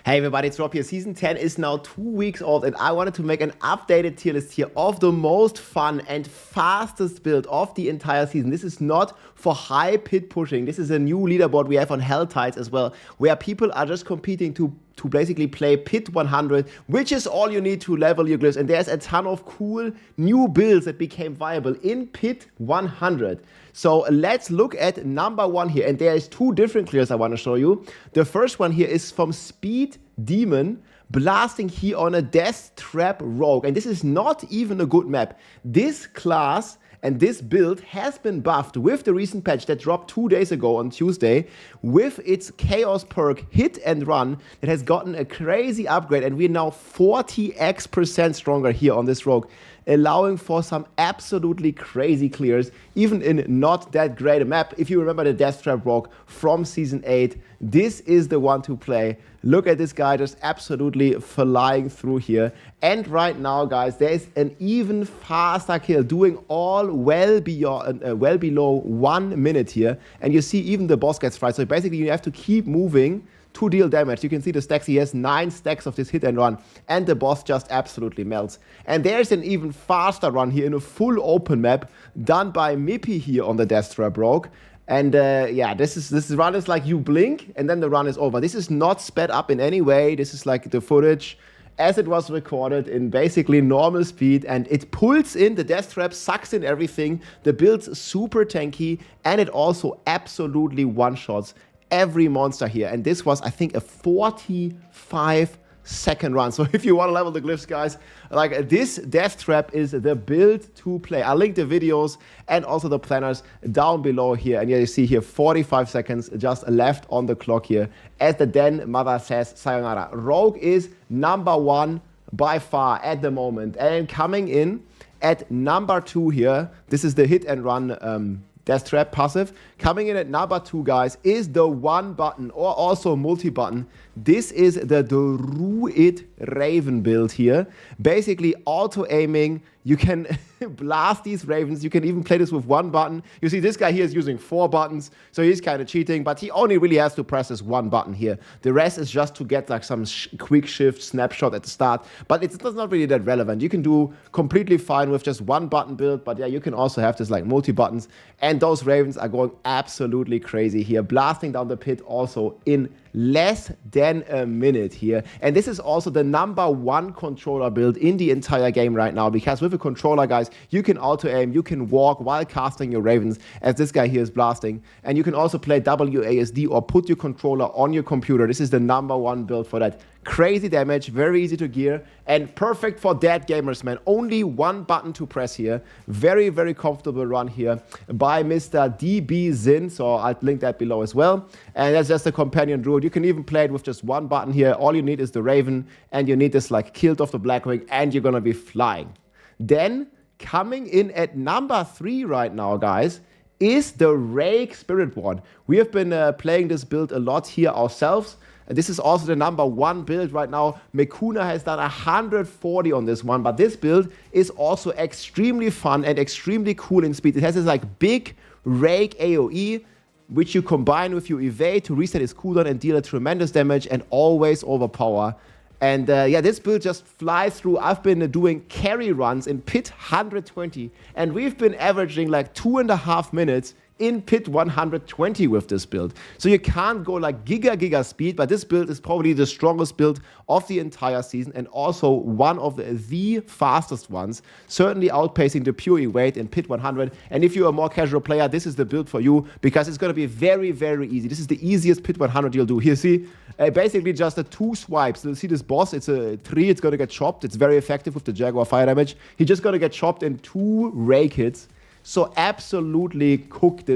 Hey everybody, it's Rob here. Season 10 is now 2 weeks old and I wanted to make an updated tier list here of the most fun and fastest build of the entire season. This is not for high pit pushing. This is a new leaderboard we have on Hell Tides as well, where people are just competing to basically play Pit 100, which is all you need to level your glyphs. And there's a ton of cool new builds that became viable in Pit 100. So let's look at number 1 here. And there is 2 different clears I want to show you. The first one here is from Speed Demon, blasting here on a Death Trap Rogue. And this is not even a good map. This class and this build has been buffed with the recent patch that dropped 2 days ago on Tuesday with its Chaos perk Hit and Run that has gotten a crazy upgrade, and we're now 40x% stronger here on this rogue, allowing for some absolutely crazy clears, even in not that great a map. If you remember the Death Trap Rogue from Season 8, this is the one to play. Look at this guy just absolutely flying through here. And right now, guys, there is an even faster kill, doing all well below 1 minute here. And you see even the boss gets fried. So basically, you have to keep moving to deal damage. You can see the stacks. He has 9 stacks of this hit and run, and the boss just absolutely melts. And there's an even faster run here in a full open map done by Mippy here on the Death Trap Rogue. And yeah, this run is like you blink and then the run is over. This is not sped up in any way. This is like the footage as it was recorded in basically normal speed, and it pulls in, the Death Trap sucks in everything. The build's super tanky, and it also absolutely one-shots every monster here. And this was, I think, a 45-second run. So if you want to level the glyphs, guys, like this Death Trap is the build to play. I'll link the videos and also the planners down below here. And yeah, you see here 45 seconds just left on the clock here. As the Den Mother says, sayonara. Rogue is number 1 by far at the moment. And coming in at number 2 here, this is the hit and run Death Trap passive. Coming in at number 2, guys, is the 1 button or also multi-button. This is the Druid Raven build here. Basically auto-aiming. You can blast these ravens. You can even play this with 1 button. You see this guy here is using 4 buttons, so he's kind of cheating, but he only really has to press this 1 button here. The rest is just to get like some quick shift snapshot at the start, but it's not really that relevant. You can do completely fine with just 1 button build, but yeah, you can also have this like multi-buttons, and those ravens are going absolutely crazy here, blasting down the pit also in less than a minute here. And this is also the number 1 controller build in the entire game right now, because with a controller, guys, you can auto aim, you can walk while casting your ravens, as this guy here is blasting, and you can also play WASD or put your controller on your computer. This is the number 1 build for that. Crazy damage, very easy to gear, and perfect for dead gamers, man. Only 1 button to press here. Very, very comfortable run here by Mr. DB Zin, so I'll link that below as well. And that's just a companion druid. You can even play it with just 1 button here. All you need is the raven, and you need this like Kilt of the Blackwing, and you're gonna be flying. Then, coming in at number 3 right now, guys, is the Rake Spiritborn. We have been playing this build a lot here ourselves. This is also the number 1 build right now. Mekuna has done 140 on this one, but this build is also extremely fun and extremely cool in speed. It has this like big Rake AoE, which you combine with your evade to reset its cooldown and deal a tremendous damage and always overpower. And yeah, this build just flies through. I've been doing carry runs in Pit 120, and we've been averaging like 2.5 minutes in Pit 120 with this build. So you can't go like giga speed, but this build is probably the strongest build of the entire season and also one of the fastest ones, certainly outpacing the pure evade in Pit 100. And if you're a more casual player, this is the build for you because it's going to be very, very easy. This is the easiest Pit 100 you'll do. Here, see, basically just the 2 swipes. You'll see this boss, it's a 3, it's going to get chopped. It's very effective with the Jaguar fire damage. He's just going to get chopped in 2 rake hits. So absolutely cooked,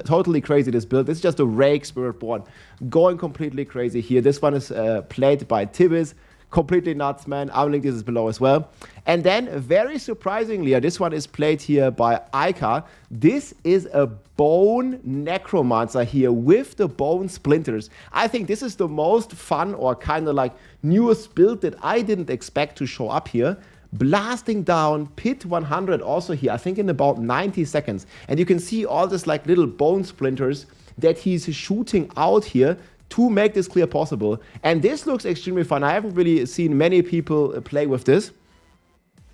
totally crazy this build. This is just a Rake Spiritborn going completely crazy here. This one is played by Tibis. Completely nuts, man. I'll link this below as well. And then, very surprisingly, this one is played here by Aika. This is a Bone Necromancer here with the Bone Splinters. I think this is the most fun or kind of like newest build that I didn't expect to show up here. Blasting down Pit 100 also here, I think in about 90 seconds. And you can see all this like little bone splinters that he's shooting out here to make this clear possible. And this looks extremely fun. I haven't really seen many people play with this,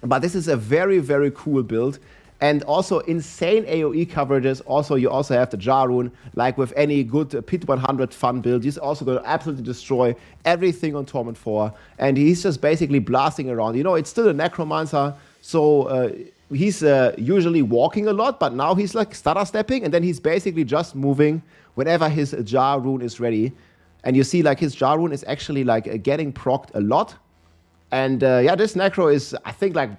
but this is a very, very cool build. And also insane AoE coverages. Also, you also have the Jar Rune, like with any good Pit 100 fun build. He's also going to absolutely destroy everything on Torment 4. And he's just basically blasting around. You know, it's still a Necromancer, so he's usually walking a lot, but now he's like stutter stepping, and then he's basically just moving whenever his Jar Rune is ready. And you see, like, his Jar Rune is actually like getting procced a lot. And yeah, this Necro is, I think, like,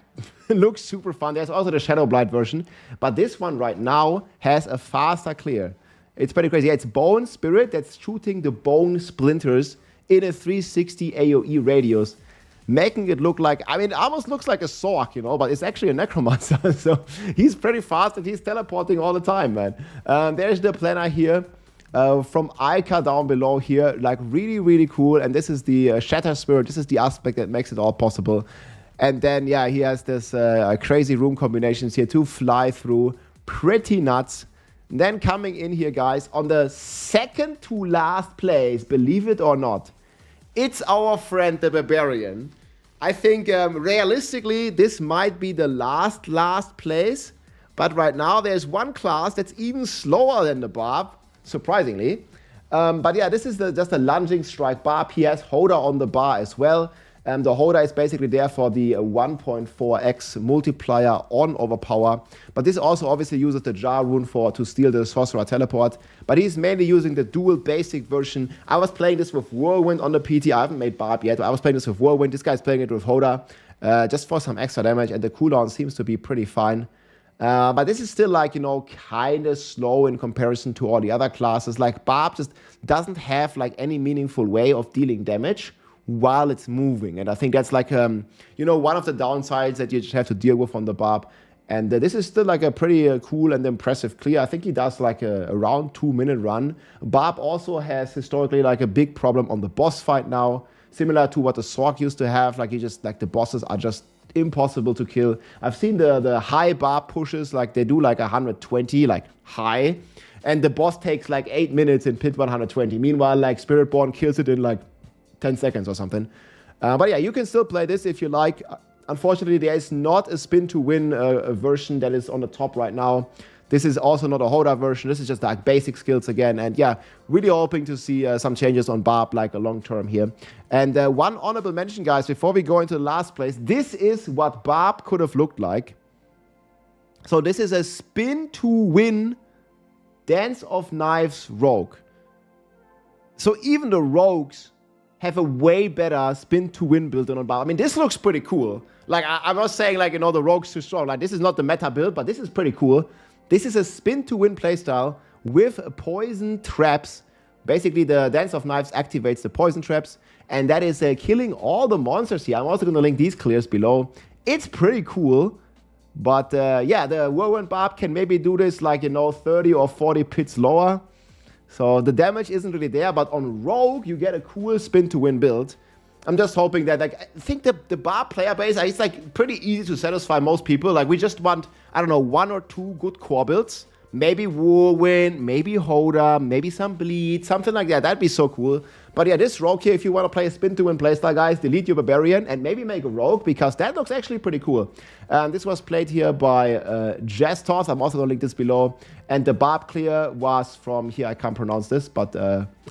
looks super fun. There's also the Shadow Blight version, but this one right now has a faster clear. It's pretty crazy. Yeah, it's Bone Spirit that's shooting the bone splinters in a 360 AoE radius, making it look like, I mean, it almost looks like a Sork, you know, but it's actually a Necromancer. So he's pretty fast and he's teleporting all the time, man. There's the planner here. From Ica down below here, like really, really cool. And this is the Shatter Spirit. This is the aspect that makes it all possible. And then, yeah, he has this crazy room combinations here to fly through. Pretty nuts. And then coming in here, guys, on the second to last place, believe it or not, it's our friend, the Barbarian. I think, realistically, this might be the last place. But right now, there's one class that's even slower than the Barb, surprisingly. But yeah, this is just a lunging strike Barb. He has Hoda on the bar as well. The Hoda is basically there for the 1.4x multiplier on overpower. But this also obviously uses the Jar Rune to steal the Sorcerer teleport. But he's mainly using the dual basic version. I was playing this with Whirlwind on the PT. I haven't made Barb yet, but I was playing this with Whirlwind. This guy's playing it with Hoda, just for some extra damage. And the cooldown seems to be pretty fine. But this is still, like, you know, kind of slow in comparison to all the other classes. Like, Barb just doesn't have, like, any meaningful way of dealing damage while it's moving. And I think that's, like, you know, one of the downsides that you just have to deal with on the Barb. And this is still, like, a pretty cool and impressive clear. I think he does, like, a around 2-minute run. Barb also has historically, like, a big problem on the boss fight now, similar to what the Sork used to have. Like, the bosses are just impossible to kill. I've seen the high Barb pushes, like they do like 120, like high, and the boss takes like 8 minutes in Pit 120. Meanwhile, like Spiritborn kills it in like 10 seconds or something. But yeah, you can still play this if you like. Unfortunately, there is not a spin to win version that is on the top right now. This is also not a Hoda version. This is just like basic skills again. And yeah, really hoping to see some changes on Barb, like a long term here. And one honorable mention, guys, before we go into the last place. This is what Barb could have looked like. So this is a spin to win Dance of Knives Rogue. So even the Rogues have a way better spin to win build than on Barb. I mean, this looks pretty cool. Like, I'm not saying, like, you know, the Rogue's too strong. Like, this is not the meta build, but this is pretty cool. This is a spin to win playstyle with poison traps. Basically, the Dance of Knives activates the poison traps, and that is killing all the monsters here. I'm also going to link these clears below. It's pretty cool, but yeah, the Whirlwind Barb can maybe do this, like, you know, 30 or 40 pits lower. So the damage isn't really there, but on Rogue, you get a cool spin to win build. I'm just hoping that, like, I think the Barb player base is, like, pretty easy to satisfy most people. Like, we just want, I don't know, 1 or 2 good core builds. Maybe Whirlwind, maybe Hoda, maybe some Bleed, something like that. That'd be so cool. But yeah, this Rogue here, if you want to play a spin to win playstyle, guys, delete your Barbarian and maybe make a Rogue, because that looks actually pretty cool. This was played here by Jastos. I'm also going to link this below. And the Barb clear was from here. I can't pronounce this, but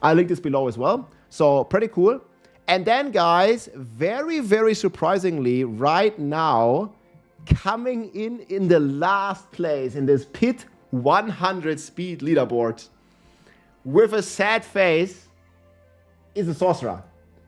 I'll link this below as well. So pretty cool. And then, guys, very, very surprisingly, right now, coming in the last place in this Pit 100 speed leaderboard with a sad face is a Sorcerer.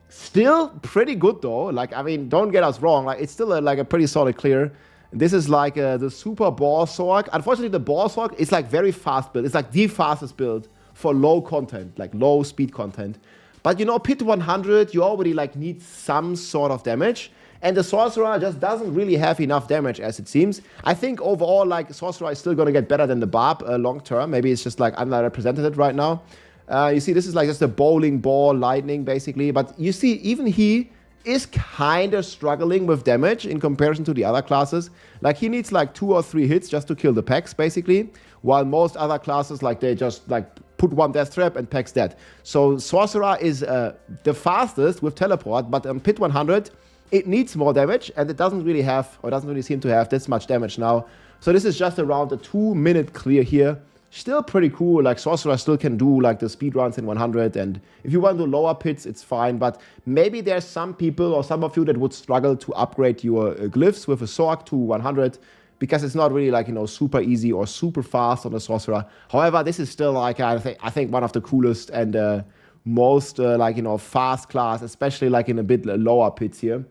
Still pretty good, though. Like, I mean, don't get us wrong. Like, it's still a pretty solid clear. This is like the Super Ball Sork. Unfortunately, the Ball Sork is like very fast build. It's like the fastest build for low content, like low speed content. But, you know, Pit 100, you already, like, need some sort of damage. And the Sorcerer just doesn't really have enough damage, as it seems. I think overall, like, Sorcerer is still going to get better than the Barb long term. Maybe it's just, like, underrepresented right now. You see, this is, like, just a bowling ball lightning, basically. But you see, even he is kind of struggling with damage in comparison to the other classes. Like, he needs, like, 2 or 3 hits just to kill the packs, basically. While most other classes, like, they just, like, put one death trap and Pack's dead. So Sorcerer is the fastest with teleport, but on Pit 100, it needs more damage, and it doesn't really have, or doesn't really seem to have this much damage now. So this is just around a 2-minute clear here. Still pretty cool, like Sorcerer still can do like the speed runs in 100, and if you want to do lower pits, it's fine, but maybe there's some people or some of you that would struggle to upgrade your glyphs with a Sorc to 100, because it's not really like, you know, super easy or super fast on the Sorcerer. However, this is still like, I think one of the coolest and most like, you know, fast class, especially like in a bit lower pits here.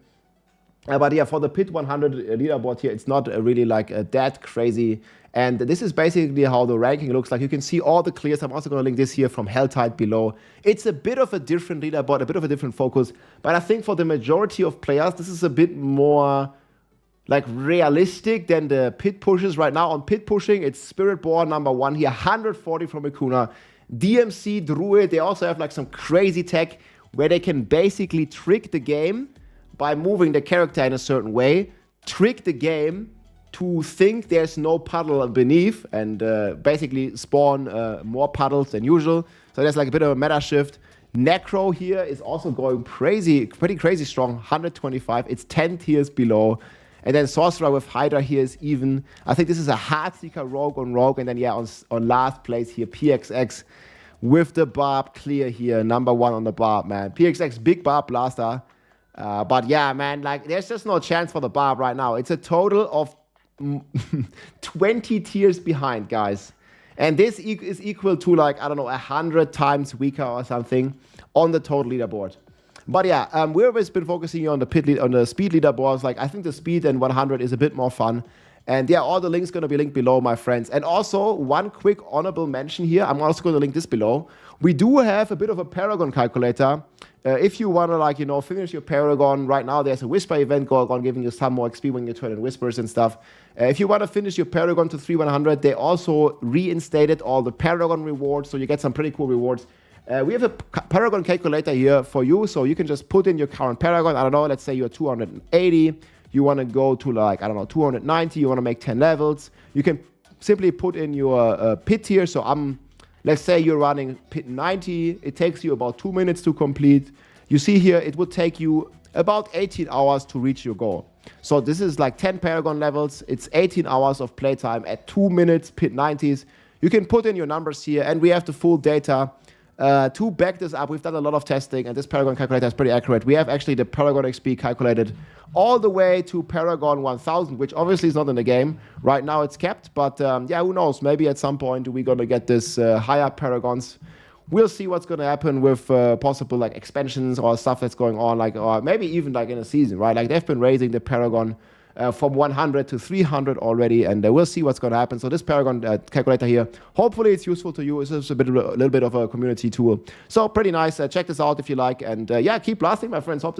But yeah, for the Pit 100 leaderboard here, it's not really like that crazy. And this is basically how the ranking looks like. You can see all the clears. I'm also going to link this here from Helltide below. It's a bit of a different leaderboard, a bit of a different focus. But I think for the majority of players, this is a bit more like realistic than the pit pushes. Right now on pit pushing, it's Spiritborn #1 here, 140 from Ikuna. DMC, Druid, they also have like some crazy tech where they can basically trick the game by moving the character in a certain way, trick the game to think there's no puddle beneath, and basically spawn more puddles than usual. So there's like a bit of a meta shift. Necro here is also going crazy, pretty crazy strong, 125. It's 10 tiers below. And then Sorcerer with Hydra here is even. I think this is a Heartseeker Rogue on Rogue. And then, yeah, on last place here, PXX with the Barb clear here. #1 on the Barb, man. PXX, big Barb blaster. But yeah, man, like, there's just no chance for the Barb right now. It's a total of 20 tiers behind, guys. And this is equal to, like, I don't know, 100 times weaker or something on the total leaderboard. But yeah, we've always been focusing on the speed leaderboards. Like, I think the speed and 100 is a bit more fun. And yeah, all the links going to be linked below, my friends. And also, one quick honorable mention here. I'm also going to link this below. We do have a bit of a Paragon calculator. If you want to, like, you know, finish your Paragon, right now there's a Whisper event going on, giving you some more XP when you turn in Whispers and stuff. If you want to finish your Paragon to 3100, they also reinstated all the Paragon rewards, so you get some pretty cool rewards. We have a Paragon calculator here for you, so you can just put in your current Paragon. I don't know, let's say you're 280. You want to go to, like, I don't know, 290. You want to make 10 levels. You can simply put in your pit here. So let's say you're running pit 90. It takes you about 2 minutes to complete. You see here, it would take you about 18 hours to reach your goal. So this is like 10 Paragon levels. It's 18 hours of playtime at 2 minutes, pit 90s. You can put in your numbers here, and we have the full data. To back this up, we've done a lot of testing, and this Paragon calculator is pretty accurate. We have actually the Paragon XP calculated all the way to Paragon 1000, which obviously is not in the game. Right now it's kept, but yeah, who knows? Maybe at some point we're going to get this higher Paragons. We'll see what's going to happen with possible like expansions or stuff that's going on, like, or maybe even like in a season, right? Like, they've been raising the Paragon from 100 to 300 already, and we'll see what's going to happen. So this Paragon calculator here, hopefully it's useful to you. It's just a little bit of a community tool. So pretty nice. Check this out if you like, and yeah, keep blasting, my friends. Hope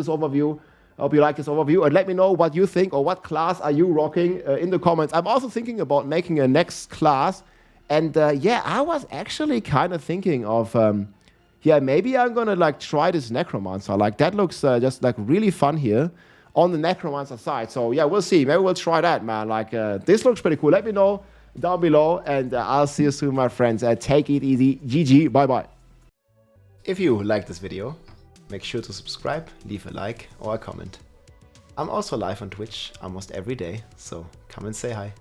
you like this overview, and let me know what you think, or what class are you rocking in the comments. I'm also thinking about making a next class, and yeah, I was actually kind of thinking of yeah, maybe I'm gonna like try this Necromancer. Like, that looks just like really fun here on the Necromancer side. So yeah, we'll see. Maybe we'll try that, man. Like, this looks pretty cool. Let me know down below, and I'll see you soon, my friends. Take it easy. GG. Bye-bye. If you like this video, make sure to subscribe, leave a like or a comment. I'm also live on Twitch almost every day, so come and say hi.